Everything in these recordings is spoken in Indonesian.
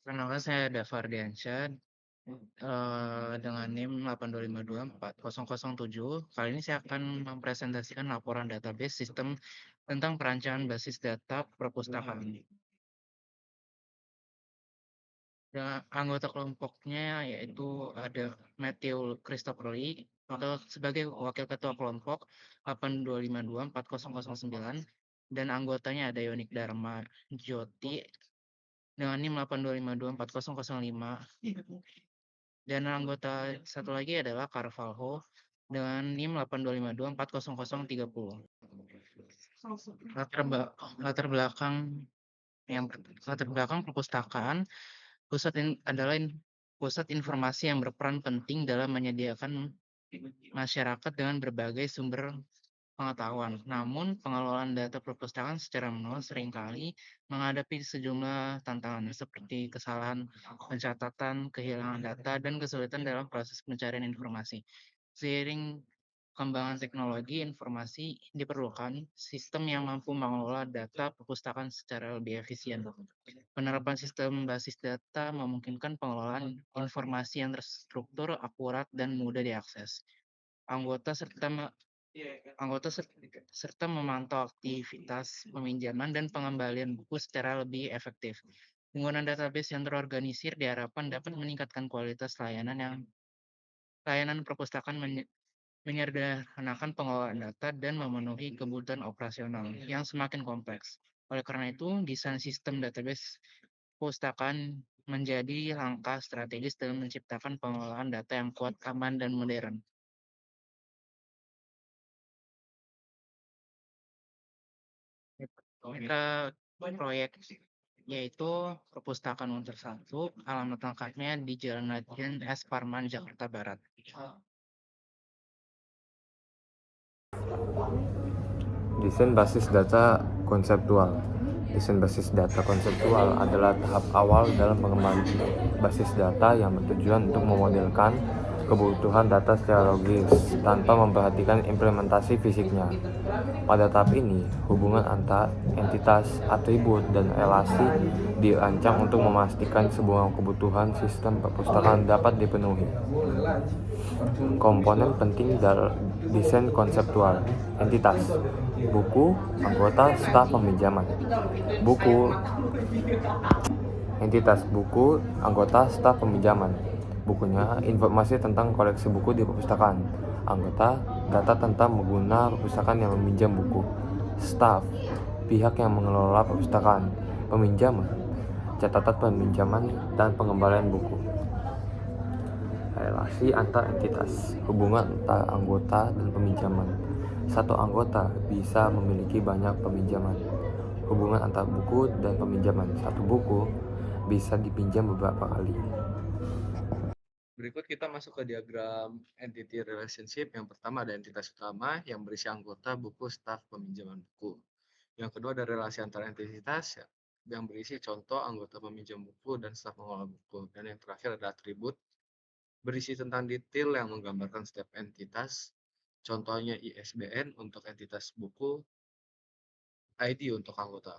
Perkenalkan saya Dava Ardiansyah, dengan NIM 825240007. Kali ini saya akan mempresentasikan laporan database sistem tentang perancangan basis data perpustakaan. Dan anggota kelompoknya yaitu ada Matthew Christopher Lee atau sebagai wakil ketua kelompok 825240009, dan anggotanya ada Yonik Dharma Jyoti dengan NIM 825240005. Dan anggota satu lagi adalah Carvalho dengan NIM 825240030. Latar, latar belakang latar belakang perpustakaan adalah pusat informasi yang berperan penting dalam menyediakan masyarakat dengan berbagai sumber pengetahuan. Namun, pengelolaan data perpustakaan secara manual seringkali menghadapi sejumlah tantangan seperti kesalahan pencatatan, kehilangan data, dan kesulitan dalam proses pencarian informasi. Seiring perkembangan teknologi informasi, diperlukan sistem yang mampu mengelola data perpustakaan secara lebih efisien. Penerapan sistem basis data memungkinkan pengelolaan informasi yang terstruktur, akurat, dan mudah diakses. Anggota serta anggota serta memantau aktivitas peminjaman dan pengembalian buku secara lebih efektif. Penggunaan database yang terorganisir diharapkan dapat meningkatkan kualitas layanan perpustakaan, menyederhanakan pengelolaan data, dan memenuhi kebutuhan operasional yang semakin kompleks. Oleh karena itu, desain sistem database perpustakaan menjadi langkah strategis dalam menciptakan pengelolaan data yang kuat, aman, dan modern. Mitra proyek yaitu Perpustakaan Unter 1, alamat lengkapnya di Jalan Ladjen S. Parman, Jakarta Barat. Desain basis data konseptual. Desain basis data konseptual adalah tahap awal dalam pengembangan basis data yang bertujuan untuk memodelkan kebutuhan data secara logis tanpa memperhatikan implementasi fisiknya. Pada tahap ini, hubungan antar entitas, atribut, dan relasi dirancang untuk memastikan sebuah kebutuhan sistem perpustakaan dapat dipenuhi. Komponen penting dalam desain konseptual: entitas, buku, anggota, staf peminjaman. Buku, entitas, buku, anggota, staf peminjaman. Bukunya informasi tentang koleksi buku di perpustakaan. Anggota, data tentang pengguna perpustakaan yang meminjam buku. Staf, pihak yang mengelola perpustakaan. Peminjaman, catatan peminjaman dan pengembalian buku. Relasi antar entitas, hubungan antar anggota dan peminjaman. Satu anggota bisa memiliki banyak peminjaman. Hubungan antar buku dan peminjaman. Satu buku bisa dipinjam beberapa kali. Berikut kita masuk ke diagram entity relationship. Yang pertama ada entitas utama yang berisi anggota, buku, staf, peminjaman buku. Yang kedua ada relasi antar entitas yang berisi contoh anggota peminjam buku dan staf pengelola buku. Dan yang terakhir ada atribut berisi tentang detail yang menggambarkan setiap entitas. Contohnya ISBN untuk entitas buku, ID untuk anggota.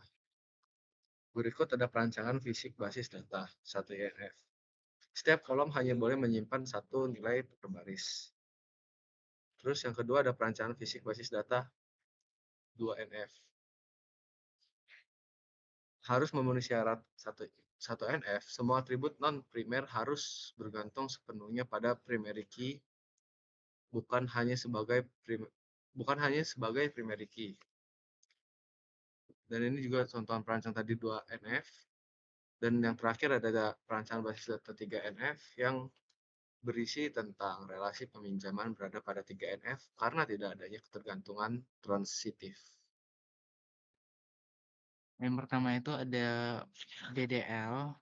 Berikut ada perancangan fisik basis data 1 INF. Setiap kolom hanya boleh menyimpan satu nilai per baris. Terus yang kedua ada perancangan fisik basis data 2 NF. Harus memenuhi syarat 1 NF, semua atribut non-primer harus bergantung sepenuhnya pada primary key, bukan hanya sebagai primary key. Dan ini juga contohan perancang tadi 2 NF. Dan yang terakhir ada perancangan basis data 3 NF yang berisi tentang relasi peminjaman berada pada 3 NF karena tidak adanya ketergantungan transitif. Yang pertama itu ada DDL,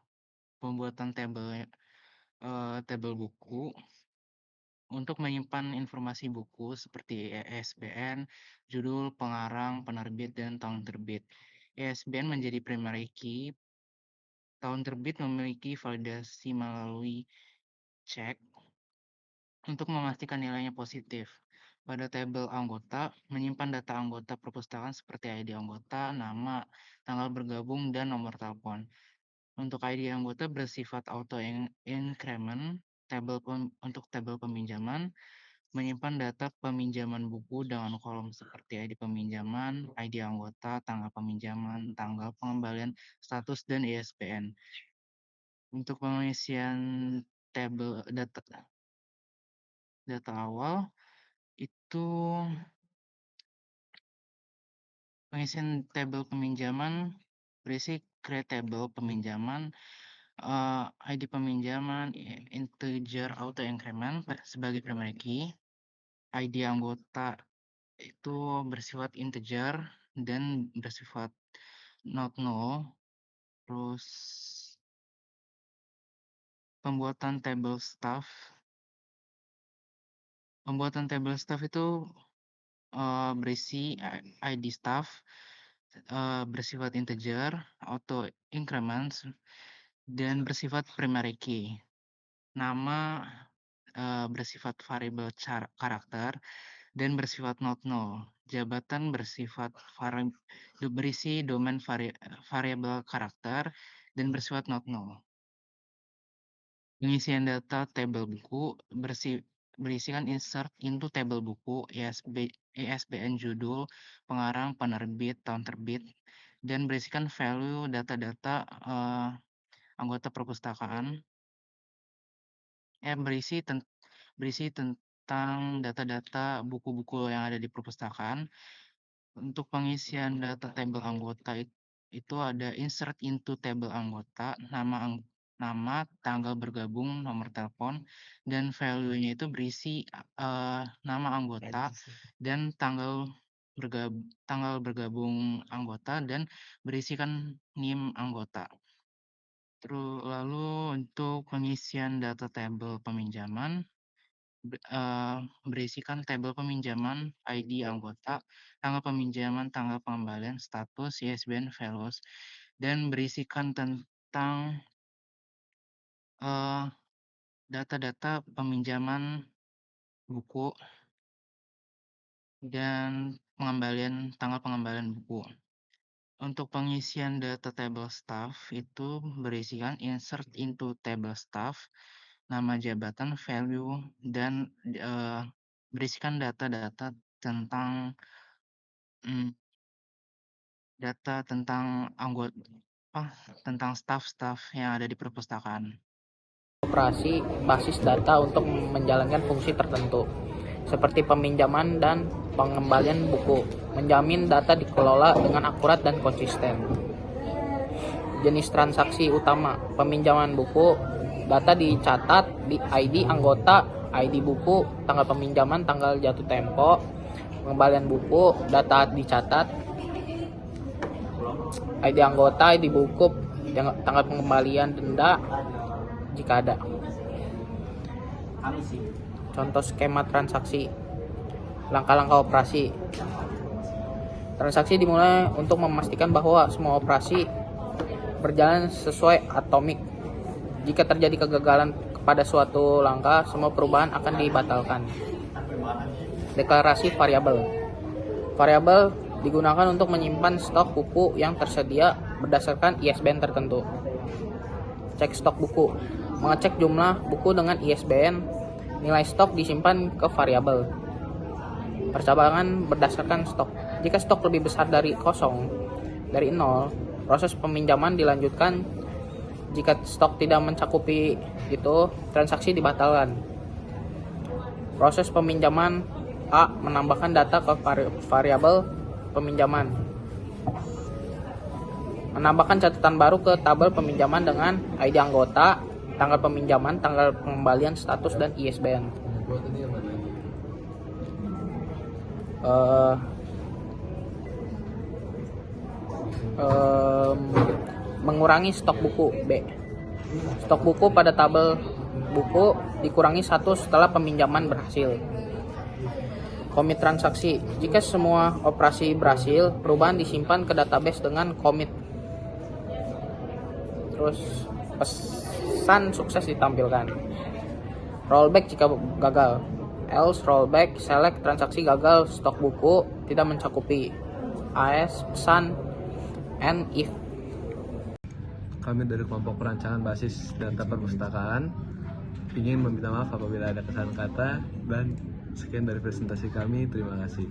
pembuatan tabel buku untuk menyimpan informasi buku seperti ISBN, judul, pengarang, penerbit, dan tahun terbit. ISBN menjadi primary key. Tahun terbit memiliki validasi melalui cek untuk memastikan nilainya positif. Pada tabel anggota, menyimpan data anggota perpustakaan seperti ID anggota, nama, tanggal bergabung, dan nomor telepon. Untuk ID anggota bersifat auto increment, untuk tabel peminjaman, menyimpan data peminjaman buku dengan kolom seperti ID peminjaman, ID anggota, tanggal peminjaman, tanggal pengembalian, status, dan ISBN. Untuk pengisian tabel data awal itu pengisian tabel peminjaman berisi create table peminjaman, ID peminjaman, integer auto increment sebagai primary key, ID anggota itu bersifat integer dan bersifat not null. Terus pembuatan table staff itu berisi ID staff bersifat integer, auto increments, dan bersifat primary key. Nama bersifat variable karakter dan bersifat not null. Jabatan bersifat berisi domain variabel karakter dan bersifat not null. Pengisian data tabel buku berisikan insert into tabel buku, ISBN judul, pengarang, penerbit, tahun terbit, dan berisikan value data-data anggota perpustakaan. Berisi tentang data-data buku-buku yang ada di perpustakaan. Untuk pengisian data tabel anggota itu ada insert into table anggota, nama, tanggal bergabung, nomor telepon, dan value-nya itu berisi nama anggota dan tanggal bergabung anggota dan berisikan NIM anggota. Lalu untuk pengisian data tabel peminjaman berisikan tabel peminjaman, ID anggota, tanggal peminjaman, tanggal pengembalian, status, ISBN, values, dan berisikan tentang data-data peminjaman buku dan tanggal pengembalian buku. Untuk pengisian data table staff itu berisikan insert into table staff, nama jabatan, value, dan berisikan data-data tentang tentang staff yang ada di perpustakaan. Operasi basis data untuk menjalankan fungsi tertentu, seperti peminjaman dan pengembalian buku, menjamin data dikelola dengan akurat dan konsisten. Jenis transaksi utama, peminjaman buku, data dicatat di ID anggota, ID buku, tanggal peminjaman, tanggal jatuh tempo. Pengembalian buku, data dicatat, ID anggota, ID buku, tanggal pengembalian denda jika ada. Contoh skema transaksi. Langkah-langkah operasi. Transaksi dimulai untuk memastikan bahwa semua operasi berjalan sesuai atomik. Jika terjadi kegagalan pada suatu langkah, semua perubahan akan dibatalkan. Deklarasi variabel. Variabel digunakan untuk menyimpan stok buku yang tersedia berdasarkan ISBN tertentu. Cek stok buku. Mengecek jumlah buku dengan ISBN, nilai stok disimpan ke variabel. Percabangan berdasarkan stok. Jika stok lebih besar dari 0, proses peminjaman dilanjutkan. Jika stok tidak mencakupi itu, transaksi dibatalkan. Proses peminjaman A. Menambahkan data ke variabel peminjaman. Menambahkan catatan baru ke tabel peminjaman dengan ID anggota, tanggal peminjaman, tanggal pengembalian, status, dan ISBN. Mengurangi stok buku. B. Stok buku pada tabel buku dikurangi 1 setelah peminjaman berhasil. Komit transaksi. Jika semua operasi berhasil, perubahan disimpan ke database dengan komit. Terus pesan sukses ditampilkan. Rollback jika gagal. Else rollback, select transaksi gagal, stok buku tidak mencakupi. AS pesan and if. Kami dari kelompok perancangan basis data perpustakaan ingin meminta maaf apabila ada kesalahan kata, dan sekian dari presentasi kami. Terima kasih.